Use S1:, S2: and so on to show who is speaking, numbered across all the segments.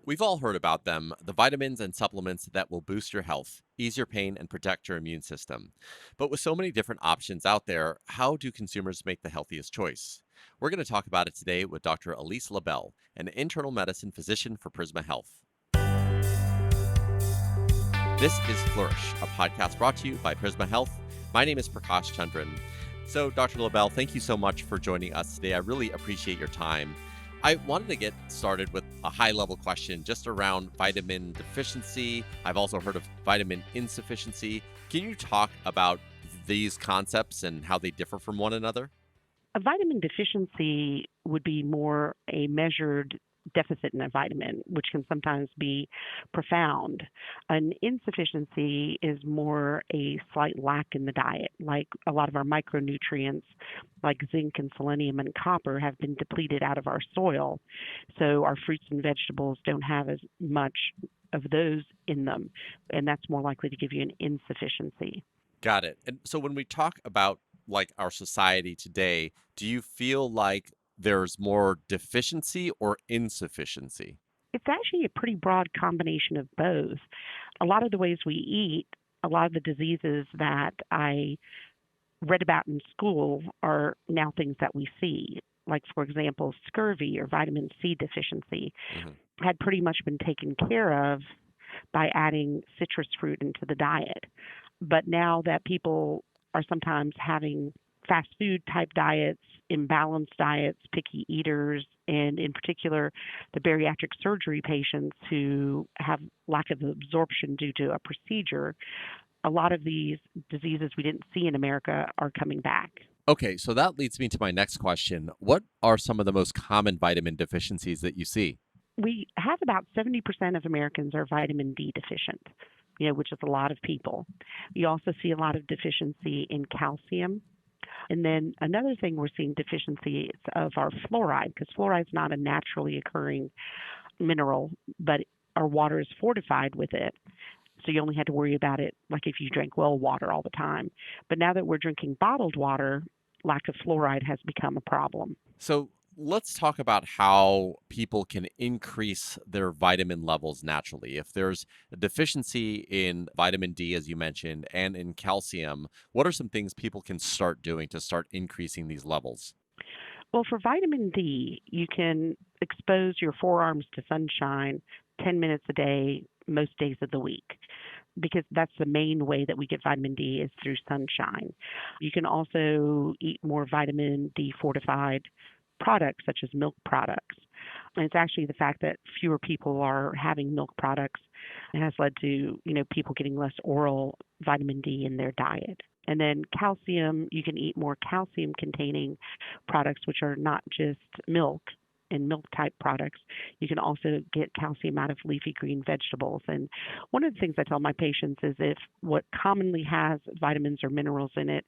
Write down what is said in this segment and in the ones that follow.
S1: We've all heard about them, the vitamins and supplements that will boost your health, ease your pain, and protect your immune system. But with so many different options out there, how do consumers make the healthiest choice? We're going to talk about it today with Dr. Elise LeBel, an internal medicine physician for Prisma Health. This is Flourish, a podcast brought to you by Prisma Health. My name is Prakash Chandran. So, Dr. LeBel, thank you so much for joining us today. I really appreciate your time. I wanted to get started with a high level question just around vitamin deficiency. I've also heard of vitamin insufficiency. Can you talk about these concepts and how they differ from one another?
S2: A vitamin deficiency would be more a measured deficit in a vitamin, which can sometimes be profound. An insufficiency is more a slight lack in the diet, like a lot of our micronutrients, like zinc and selenium and copper, have been depleted out of our soil. So our fruits and vegetables don't have as much of those in them, and that's more likely to give you an insufficiency.
S1: Got it. And so when we talk about like our society today, do you feel like there's more deficiency or insufficiency?
S2: It's actually a pretty broad combination of both. A lot of the ways we eat, a lot of the diseases that I read about in school are now things that we see. Like, for example, scurvy or vitamin C deficiency
S1: Mhm.
S2: had pretty much been taken care of by adding citrus fruit into the diet. But now that people are sometimes having fast food type diets, imbalanced diets, picky eaters, and in particular, the bariatric surgery patients who have lack of absorption due to a procedure, a lot of these diseases we didn't see in America are coming back.
S1: Okay, so that leads me to my next question. What are some of the most common vitamin deficiencies that you see?
S2: We have about 70% of Americans are vitamin D deficient, which is a lot of people. You also see a lot of deficiency in calcium. And then another thing we're seeing deficiency is of our fluoride, because fluoride is not a naturally occurring mineral, but our water is fortified with it. So you only had to worry about it like if you drank well water all the time. But now that we're drinking bottled water, lack of fluoride has become a problem.
S1: So let's talk about how people can increase their vitamin levels naturally. If there's a deficiency in vitamin D, as you mentioned, and in calcium, what are some things people can start doing to start increasing these levels?
S2: Well, for vitamin D, you can expose your forearms to sunshine 10 minutes a day, most days of the week, because that's the main way that we get vitamin D is through sunshine. You can also eat more vitamin D fortified products such as milk products. And it's actually the fact that fewer people are having milk products has led to, people getting less oral vitamin D in their diet. And then calcium, you can eat more calcium containing products, which are not just milk and milk type products. You can also get calcium out of leafy green vegetables. And one of the things I tell my patients is if what commonly has vitamins or minerals in it,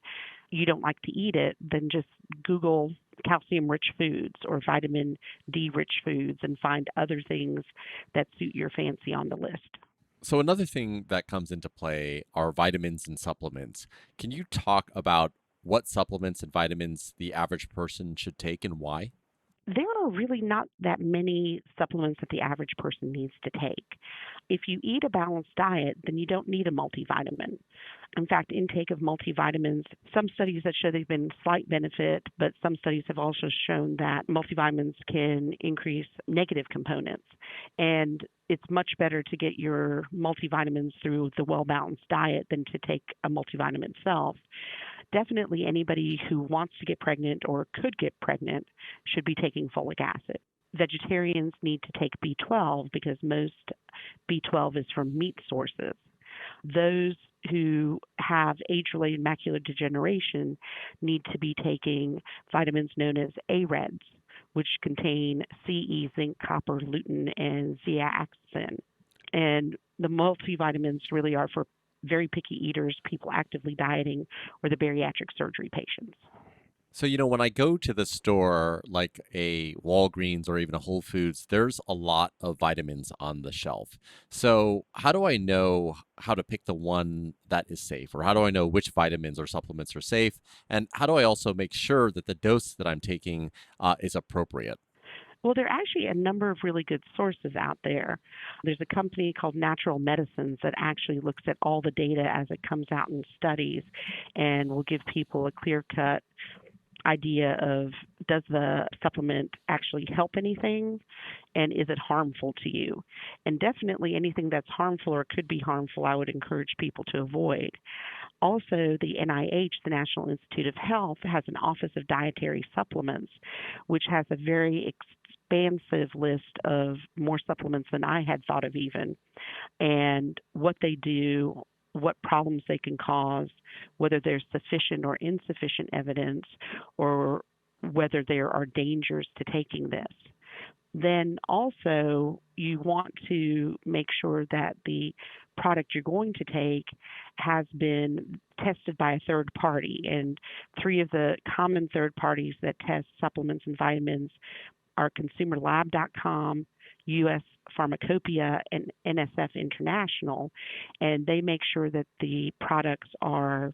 S2: you don't like to eat it, then just Google calcium rich foods or vitamin D rich foods and find other things that suit your fancy on the list.
S1: So, another thing that comes into play are vitamins and supplements. Can you talk about what supplements and vitamins the average person should take and why?
S2: There are really not that many supplements that the average person needs to take. If you eat a balanced diet, then you don't need a multivitamin. In fact, intake of multivitamins, some studies that show they've been slight benefit, but some studies have also shown that multivitamins can increase negative components. And it's much better to get your multivitamins through the well balanced diet than to take a multivitamin itself. Definitely anybody who wants to get pregnant or could get pregnant should be taking folic acid. Vegetarians need to take B12 because most B12 is from meat sources. Those who have age related macular degeneration need to be taking vitamins known as AREDs, which contain Ce, zinc, copper, lutein, and zeaxanthin. And the multivitamins really are for very picky eaters, people actively dieting, or the bariatric surgery patients.
S1: So, when I go to the store, like a Walgreens or even a Whole Foods, there's a lot of vitamins on the shelf. So, how do I know how to pick the one that is safe? Or how do I know which vitamins or supplements are safe? And how do I also make sure that the dose that I'm taking is appropriate?
S2: Well, there are actually a number of really good sources out there. There's a company called Natural Medicines that actually looks at all the data as it comes out in studies and will give people a clear cut idea of, does the supplement actually help anything, and is it harmful to you? And definitely anything that's harmful or could be harmful, I would encourage people to avoid. Also, the NIH, the National Institute of Health, has an Office of Dietary Supplements, which has a very expansive list of more supplements than I had thought of even, and what they do, what problems they can cause, whether there's sufficient or insufficient evidence, or whether there are dangers to taking this. Then also, you want to make sure that the product you're going to take has been tested by a third party. And three of the common third parties that test supplements and vitamins are consumerlab.com, US Pharmacopoeia, and NSF International. And they make sure that the products are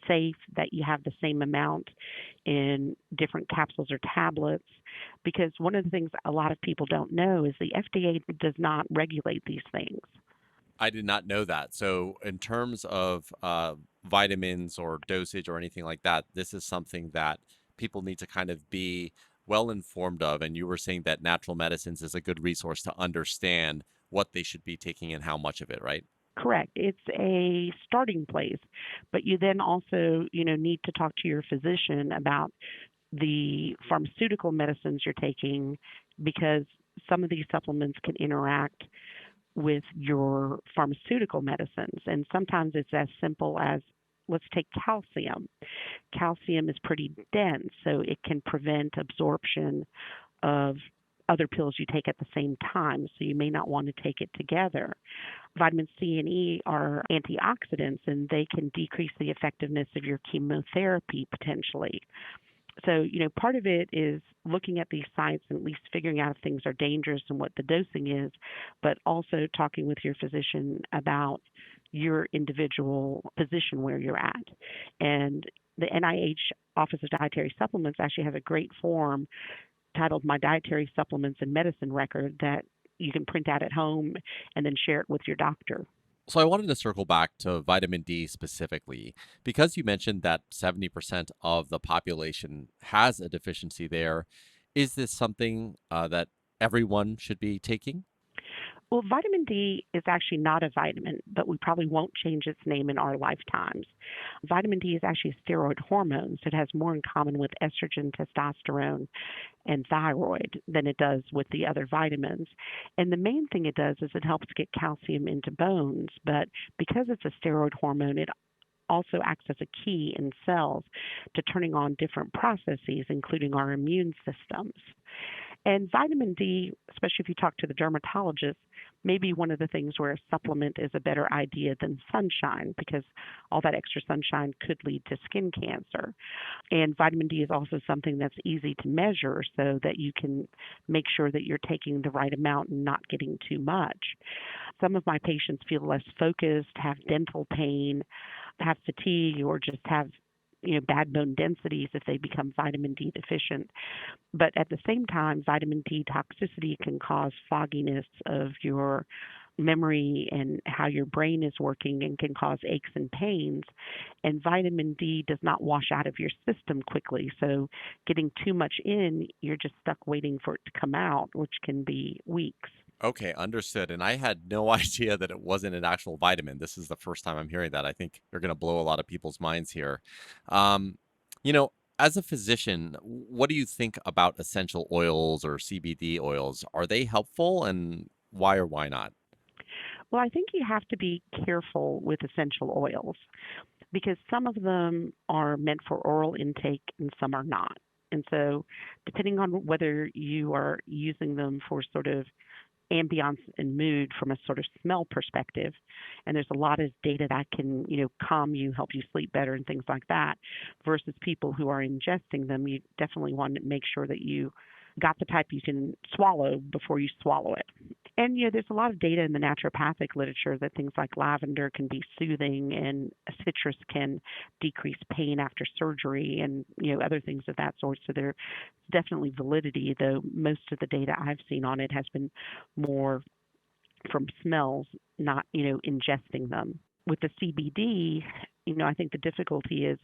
S2: safe, that you have the same amount in different capsules or tablets. Because one of the things a lot of people don't know is the FDA does not regulate these things.
S1: I did not know that. So, in terms of vitamins or dosage or anything like that, this is something that people need to kind of be well informed of. And you were saying that natural medicines is a good resource to understand what they should be taking and how much of it, right?
S2: Correct. It's a starting place, but you then also, need to talk to your physician about the pharmaceutical medicines you're taking, because some of these supplements can interact with your pharmaceutical medicines. And sometimes it's as simple as, let's take calcium. Calcium is pretty dense, so it can prevent absorption of other pills you take at the same time, so you may not want to take it together. Vitamin C and E are antioxidants, and they can decrease the effectiveness of your chemotherapy potentially. So, part of it is looking at these sites and at least figuring out if things are dangerous and what the dosing is, but also talking with your physician about your individual position where you're at. And the NIH Office of Dietary Supplements actually has a great form titled My Dietary Supplements and Medicine Record that you can print out at home and then share it with your doctor.
S1: So I wanted to circle back to vitamin D specifically because you mentioned that 70% of the population has a deficiency there. Is this something that everyone should be taking?
S2: Well, vitamin D is actually not a vitamin, but we probably won't change its name in our lifetimes. Vitamin D is actually a steroid hormone, so it has more in common with estrogen, testosterone, and thyroid than it does with the other vitamins. And the main thing it does is it helps get calcium into bones, but because it's a steroid hormone, it also acts as a key in cells to turning on different processes, including our immune systems. And vitamin D, especially if you talk to the dermatologist, may be one of the things where a supplement is a better idea than sunshine, because all that extra sunshine could lead to skin cancer. And vitamin D is also something that's easy to measure so that you can make sure that you're taking the right amount and not getting too much. Some of my patients feel less focused, have dental pain, have fatigue, or just have bad bone densities if they become vitamin D deficient. But at the same time, vitamin D toxicity can cause fogginess of your memory and how your brain is working, and can cause aches and pains. And vitamin D does not wash out of your system quickly. So getting too much in, you're just stuck waiting for it to come out, which can be weeks.
S1: Okay, understood. And I had no idea that it wasn't an actual vitamin. This is the first time I'm hearing that. I think you're going to blow a lot of people's minds here. Um, you know, as a physician, what do you think about essential oils or CBD oils? Are they helpful, and why or why not?
S2: Well, I think you have to be careful with essential oils, because some of them are meant for oral intake and some are not. And so, depending on whether you are using them for sort of ambiance and mood from a sort of smell perspective, and there's a lot of data that can, calm you, help you sleep better, and things like that, versus people who are ingesting them, you definitely want to make sure that you got the type you can swallow before you swallow it. And there's a lot of data in the naturopathic literature that things like lavender can be soothing and citrus can decrease pain after surgery and other things of that sort. So there's definitely validity, though most of the data I've seen on it has been more from smells, not ingesting them. With the CBD, I think the difficulty is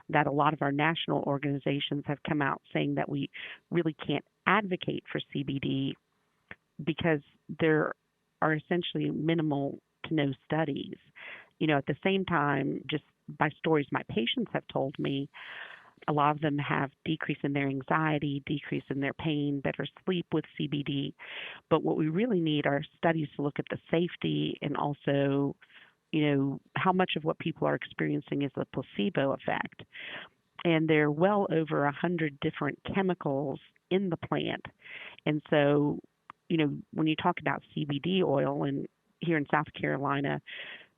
S2: that a lot of our national organizations have come out saying that we really can't advocate for CBD because there are essentially minimal to no studies. At the same time, just by stories my patients have told me, a lot of them have decrease in their anxiety, decrease in their pain, better sleep with CBD. But what we really need are studies to look at the safety and also, how much of what people are experiencing is the placebo effect. And there are well over 100 different chemicals in the plant. And so, when you talk about CBD oil, and here in South Carolina,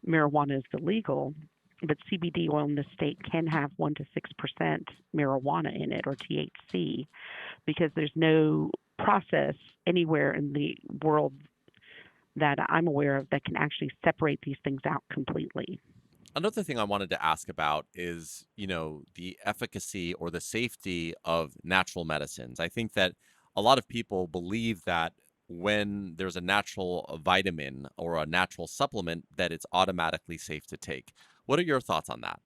S2: marijuana is illegal, but CBD oil in the state can have 1 to 6% marijuana in it, or THC, because there's no process anywhere in the world that I'm aware of that can actually separate these things out completely.
S1: Another thing I wanted to ask about is, the efficacy or the safety of natural medicines. I think that a lot of people believe that when there's a natural vitamin or a natural supplement, that it's automatically safe to take. What are your thoughts on that?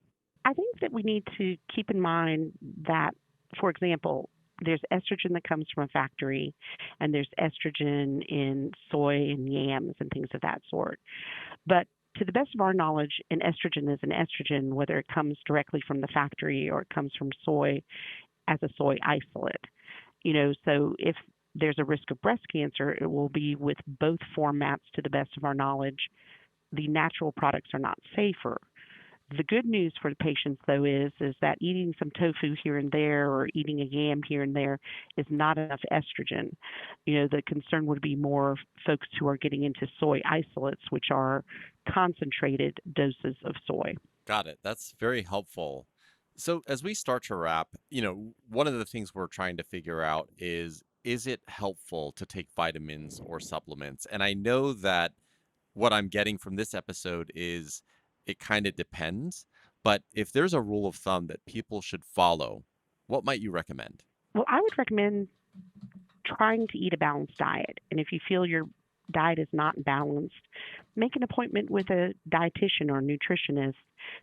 S2: I think that we need to keep in mind that, for example, there's estrogen that comes from a factory, and there's estrogen in soy and yams and things of that sort. But to the best of our knowledge, an estrogen is an estrogen, whether it comes directly from the factory or it comes from soy as a soy isolate. So if there's a risk of breast cancer, it will be with both formats to the best of our knowledge. The natural products are not safer. The good news for the patients, though, is that eating some tofu here and there or eating a yam here and there is not enough estrogen. The concern would be more folks who are getting into soy isolates, which are concentrated doses of soy.
S1: Got it. That's very helpful. So as we start to wrap, one of the things we're trying to figure out is it helpful to take vitamins or supplements? And I know that what I'm getting from this episode is it kind of depends. But if there's a rule of thumb that people should follow, what might you recommend?
S2: Well, I would recommend trying to eat a balanced diet. And if you feel your diet is not balanced, make an appointment with a dietitian or nutritionist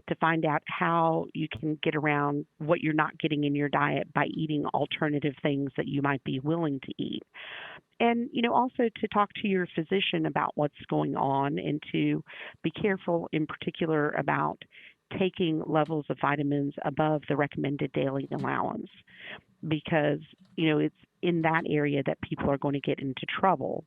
S2: to find out how you can get around what you're not getting in your diet by eating alternative things that you might be willing to eat. And, also to talk to your physician about what's going on and to be careful in particular about taking levels of vitamins above the recommended daily allowance because, it's in that area that people are going to get into trouble.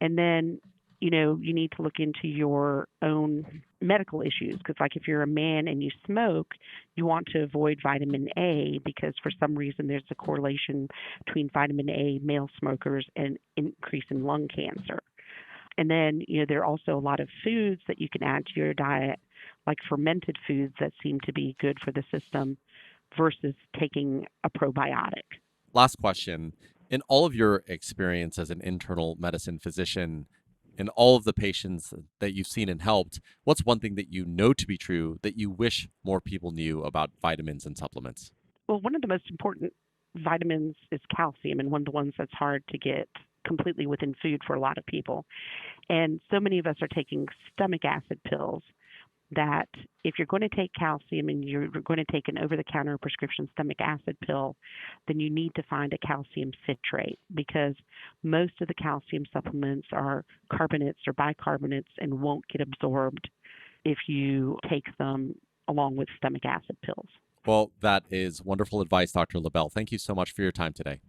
S2: And then, you need to look into your own medical issues because, like, if you're a man and you smoke, you want to avoid vitamin A because for some reason there's a correlation between vitamin A, male smokers, and increase in lung cancer. And then, there are also a lot of foods that you can add to your diet, like fermented foods that seem to be good for the system versus taking a probiotic.
S1: Last question. In all of your experience as an internal medicine physician, in all of the patients that you've seen and helped, what's one thing that you know to be true that you wish more people knew about vitamins and supplements?
S2: Well, one of the most important vitamins is calcium, and one of the ones that's hard to get completely within food for a lot of people. And so many of us are taking stomach acid pills that if you're going to take calcium and you're going to take an over-the-counter prescription stomach acid pill, then you need to find a calcium citrate because most of the calcium supplements are carbonates or bicarbonates and won't get absorbed if you take them along with stomach acid pills.
S1: Well, that is wonderful advice, Dr. LeBel. Thank you so much for your time today.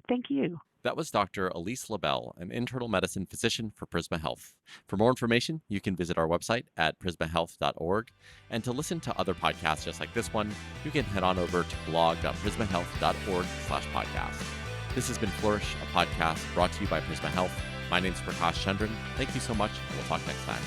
S2: Thank you.
S1: That was Dr. Elise LeBel, an internal medicine physician for Prisma Health. For more information, you can visit our website at prismahealth.org. And to listen to other podcasts just like this one, you can head on over to blog.prismahealth.org/podcast. This has been Flourish, a podcast brought to you by Prisma Health. My name is Prakash Chandran. Thank you so much, and we'll talk next time.